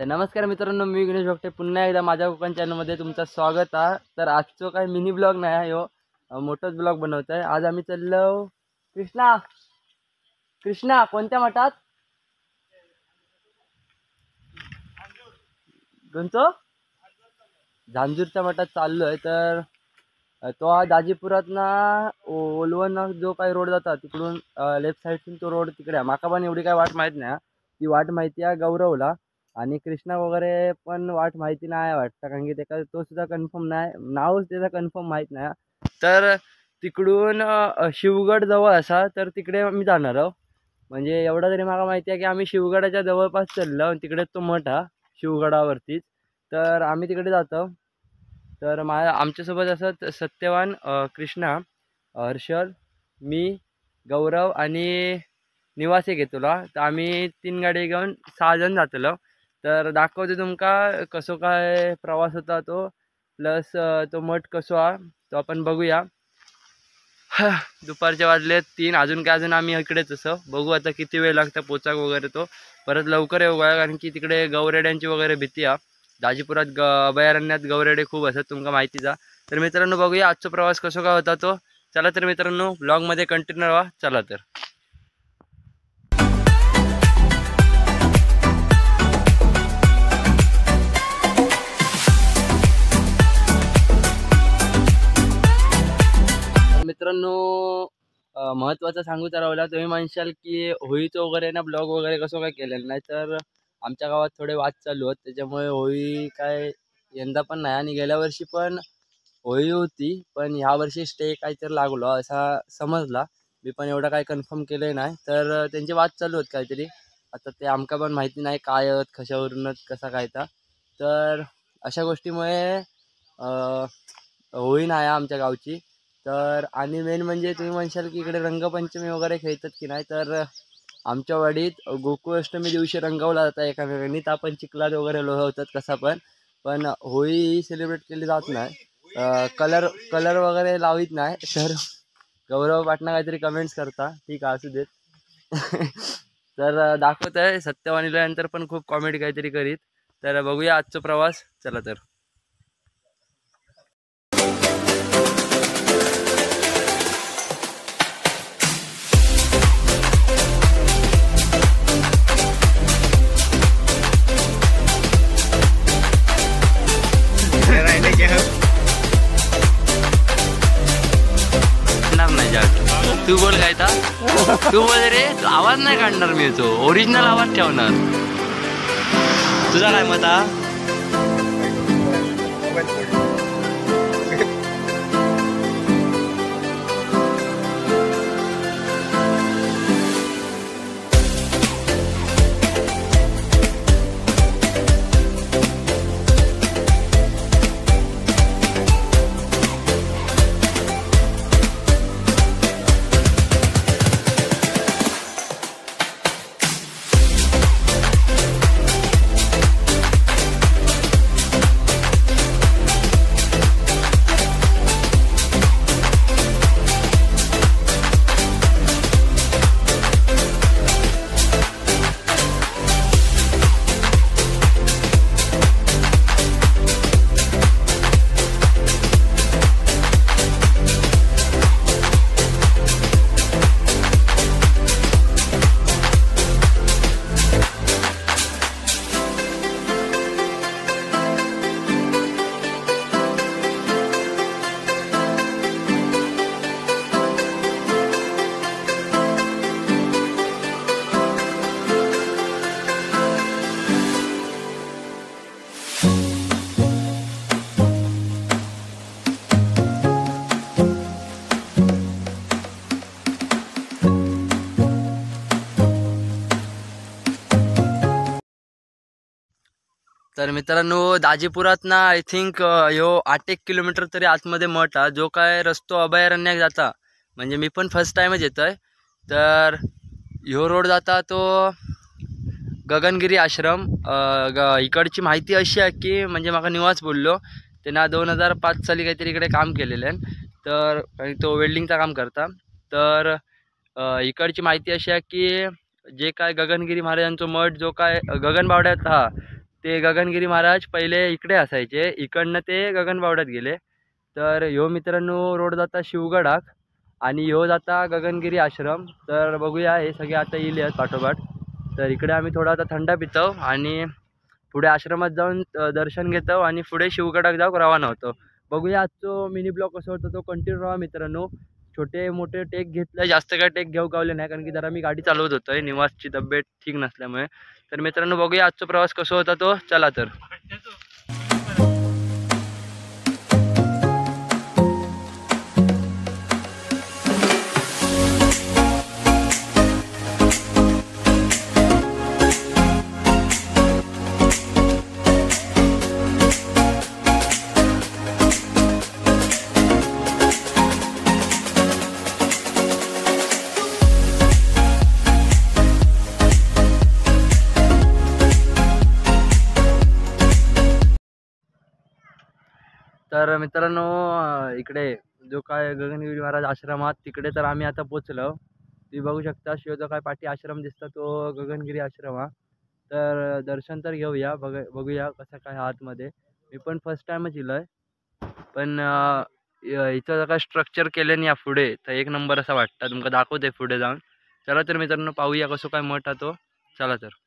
तर नमस्कार मित्रांनो, मी गणेश भोगटे पुन्हा एकदा माझ्या कोकण चॅनलमध्ये तुमचं स्वागत आहे। तर आजचं काही मिनी ब्लॉग नाही आहे, मोठाच ब्लॉग बनवत आहे। आज आम्ही चाललो कृष्णा कृष्णा कोणत्या मठात? कोणचं? झांजूरच्या मठात चाललो आहे। तर तो हा दाजीपुरात ना ओलवण जो काही रोड जातात तिकडून लेफ्ट साईडतून तो रोड तिकडे आहे। माका पण एवढी काय वाट माहीत नाही ती वाट माहिती आहे गौरवला, आणि कृष्णा वगैरे पण वाट माहिती नाही वाटतं, कारण की त्याचा तो सुद्धा कन्फर्म नाही, नावच त्याचा कन्फर्म माहीत नाही। तर तिकडून शिवगड जवळ असा, तर तिकडे मी जाणार आहोत। म्हणजे एवढं तरी मला माहिती आहे की आम्ही शिवगडाच्या जवळपास चाललो, तिकडे तो मठ हा शिवगडावरतीच, तर आम्ही तिकडे जातो। तर आमच्यासोबत असं सत्यवान, कृष्णा, हर्षल, मी, गौरव आणि निवास एक तुला, तर आम्ही 3 गाडी घेऊन 6 जण जातलो। तर दाखवतो तुमका कसो काय प्रवास होता तो, प्लस तो मठ कसो हा तो आपण बघूया। दुपारचे वाजले 3, अजून आम्ही इकडेच असो, बघू आता किती वेळ लागतं पोचाक वगैरे। तो परत लवकर येऊ का, कारण की तिकडे गौरेड्यांची वगैरे भीती आहे। दाजीपुरात अभयारण्यात गौरेडे खूप असतात, तुमका माहितीचा। तर मित्रांनो बघूया आजचा प्रवास कसो काय होता तो। चला तर मित्रांनो ब्लॉगमध्ये कंटिन्यू व्हा, चला तर। मित्रांनो महत्त्वाचं सांगू तर राहिला, तुम्ही म्हणशाल की होळीचं वगैरे ना ब्लॉग वगैरे कसं काय केलेलं नाही, तर आमच्या गावात थोडे वाद चालू आहेत, त्याच्यामुळे होळी काय यंदा पण नाही, आणि गेल्या वर्षी पण होळी होती पण ह्या वर्षी स्टे काहीतरी लागलो असा समजला। मी पण एवढं काही कन्फर्म केलं नाही, तर त्यांचे वाद चालू आहेत काहीतरी। आता ते आमका पण माहिती नाही काय आहेत, कशावरूनच कसा काय तर अशा गोष्टीमुळे होळी नाही आमच्या गावची। तर आणि मेन म्हणजे तुम्ही म्हणशाल की इकडे रंगपंचमी वगैरे खेळतात की नाही, तर आमच्या वाडीत गोकुळाष्टमी दिवशी रंगवला जातं एकामेकांनी, तर आपण चिखलात वगैरे लोळवतात कसा पण होळी सेलिब्रेट केली जात नाही। कलर कलर वगैरे लावित नाही। तर गौरव पाटणा काहीतरी कमेंट्स करता, ठीक आहे असू देत। तर दाखवत आहे सत्यवानीला नंतर पण खूप कॉमेडी काहीतरी करीत। तर बघूया आजचा प्रवास, चला तर। तू बोल काय था, तू बोल रे, आवाज नाही काढणार मी, तो ओरिजिनल आवाज ठेवणार। तुझा काय मत हा? तर मित्रांनो दाजीपुरात ना आय थिंक ह्यो 8-1 किलोमीटर तरी आतमध्ये मठ हा, जो काय रस्तो अभयारण्यात जाता, म्हणजे मी पण फर्स्ट टाइमच येतोय। तर ह्यो रोड जाता तो गगनगिरी आश्रम। इकडची माहिती अशी आहे की म्हणजे माका निवास बोललो त्यांना 2005 साली काहीतरी इकडे काम केलेलं आहे, तर तो वेल्डिंगचा काम करता। तर इकडची माहिती अशी आहे की जे काय गगनगिरी महाराजांचा मठ जो काय गगनबावड्यात हा, ते गगनगिरी महाराज पहिले इकडे असायचे, इकडनं ते गगनबावड्यात गेले. तर ह्यो मित्रांनो रोड जाता शिवगडाक आणि ह्यो जाता गगनगिरी आश्रम. तर बघूया हे सगळे आता येईल पाठोपाठ. तर इकडे आम्ही थोडा आता थंडा पितो आणि पुढे आश्रमात जाऊन दर्शन घेतो आणि पुढे शिवगडाक जाऊ रवाना होतो. बघूया आजचो मिनी ब्लॉग कसं होतं तो कंटिन्यू राहा मित्रांनो. छोटे मोठे टेक घेतले, जास्त काय टेक घेऊ गावले नाही कारण की जरा मी गाडी चालवत होतोय, निवासची तब्येत ठीक नसल्यामुळे. तर मित्रांनो बघूया आजचा प्रवास कसं होता तो. चला तर. तर मित्रांनो इकडे जो काय गगनगिरी महाराज आश्रमात तिकडे तर आम्ही आता पोचलो. तुम्ही बघू शकता शिव जो काय पाठी आश्रम दिसता तो गगनगिरी आश्रम हा. तर दर्शन तर घेऊया, बघूया कसं काय आतमध्ये. मी पण फर्स्ट टाइमच इलोय, पण इथं जो काय स्ट्रक्चर केले नाही या पुढे तर एक नंबर असं वाटतं. तुमका दाखवते पुढे जाऊन. चला तर मित्रांनो पाहूया कसं काय मठ हा तो. चला तर.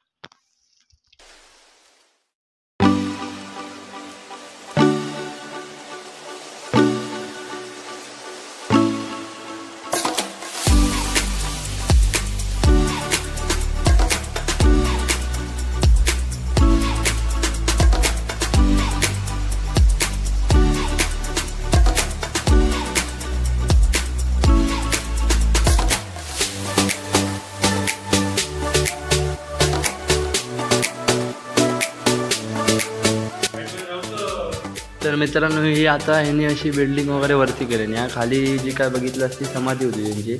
तर मित्रांनो ही आता ह्यांनी अशी बिल्डिंग वगैरे वरती केली आहे. खाली जी काय बघितलं असती समाधी होती त्यांची.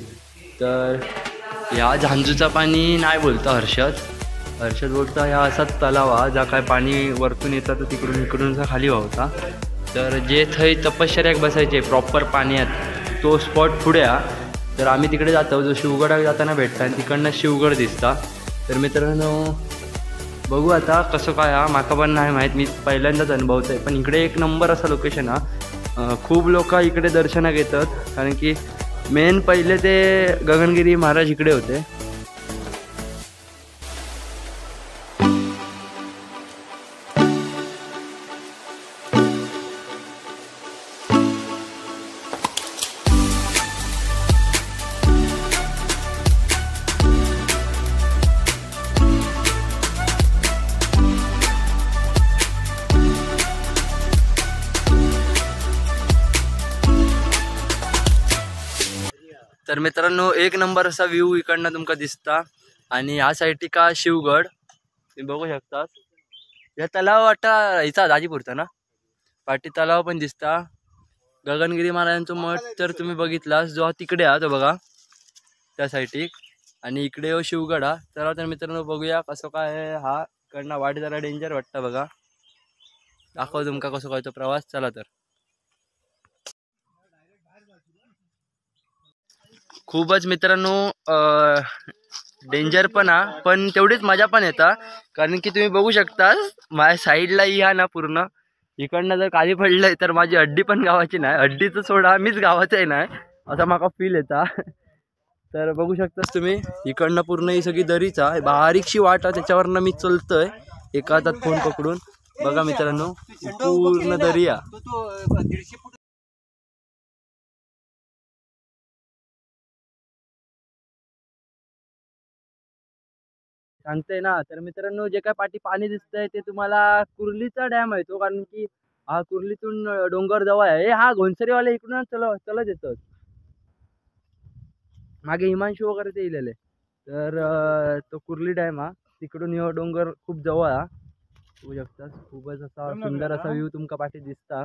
तर ह्या झांजूचा पाणी नाही बोलतो हर्षद बोलतो ह्या असाच तलावा जा काय पाणी वरतून येतं तर तिकडून इकडून खाली वाहता. तर जे थंय तपश्चर्याक बसायचे प्रॉपर पाण्यात तो स्पॉट पुढे हा. तर आम्ही तिकडे जातो, जो शिवगडाक जाताना भेटता आणि तिकडनं शिवगड दिसता. तर मित्रांनो बघू आता कसं काय हा. माका पण नाही माहीत, मी पहिल्यांदाच अनुभवत आहे. पण इकडे एक नंबर असा लोकेशन हा. खूप लोक इकडे दर्शनाक येतात कारण की मेन पहिले ते गगनगिरी महाराज इकडे होते. तर मित्रांनो एक नंबर असा व्ह्यू इकडनं तुमका दिसता आणि ह्या साईडची का शिवगड तुम्ही बघू शकता. या तलाव वाटता हिचा दाजीपूरचा ना, पाठी तलाव पण दिसता. गगनगिरी महाराजांचं मठ तर तुम्ही बघितलास जो तिकडे हा तो बघा त्या साईडची, आणि इकडे हो शिवगड हा. तर मित्रांनो बघूया कसं काय हा. इकडनं वाट जरा डेंजर वाटतं बघा. दाखव तुमका कसं काय तो प्रवास. चला तर. खूपच मित्रांनो डेंजर पण हा, पण तेवढीच मजा पण येता कारण की तुम्ही बघू शकता माझ्या साईडला ह्या ना पूर्ण इकडनं जर खाली पडलंय तर माझी हड्डी पण गावाची नाही, हड्डीचं सोडा मीच गावाचं नाही असा माका फील येता. तर बघू शकतास तुम्ही इकडनं पूर्ण ही सगळी दरीचा बारीकशी वाट आहे, त्याच्यावरनं मी चलतोय एका हातात फोन पकडून. बघा मित्रांनो पूर्ण दरिया. सांगते ना. तर मित्रांनो जे काय पाठी पाणी दिसतंय ते तुम्हाला कुर्लीचा डॅम आहे तो, कारण की हा कुर्लीतून डोंगर जवळ आहे. हा घोणसरीवाले इकडून चलत येतात. मागे हिमांशू वगैरे ते इलेले. तर तो कुर्ली डॅम हा तिकडून ह्यो डोंगर खूप जवळ हा. बघू शकता खूपच असा सुंदर असा व्ह्यू तुमका पाठी दिसता.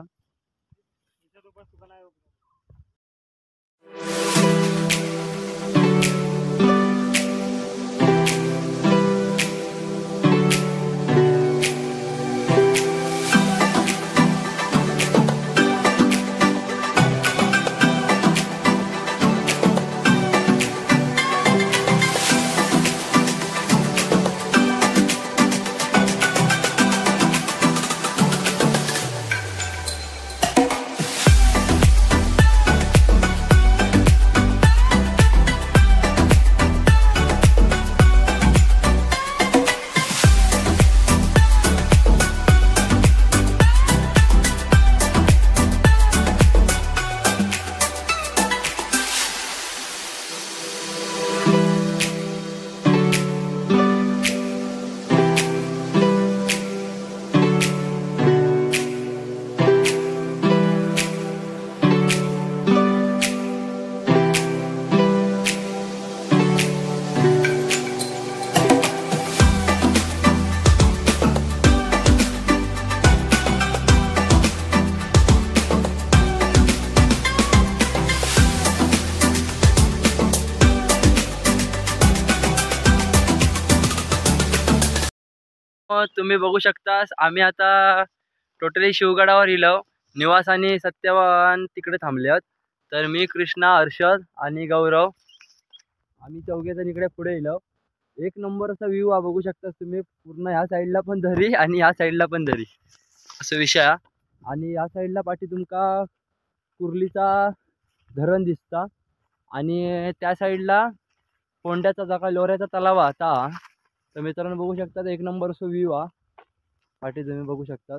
तुम्ही बघू शकता आम्ही आता टोटली शिवगडावर इलो. निवास आणि सत्यवान तिकडे थांबले आहेत. तर मी कृष्णा, हर्षद आणि गौरव आम्ही चौघेजण इकडे पुढे इलो. एक नंबर असा व्ह्यू हा बघू शकता तुम्ही. पूर्ण ह्या साईडला पण दरी आणि ह्या साईडला पण दरी असं विषय हा. आणि या साईडला पाठी तुमका कुर्लीचा धरण दिसता आणि त्या साईडला कोंड्याचा जागा लोऱ्याचा तलाव आता. तर मित्रांनो बघू शकतात एक नंबर असं व्ह्यू हा पाठी तुम्ही बघू शकता.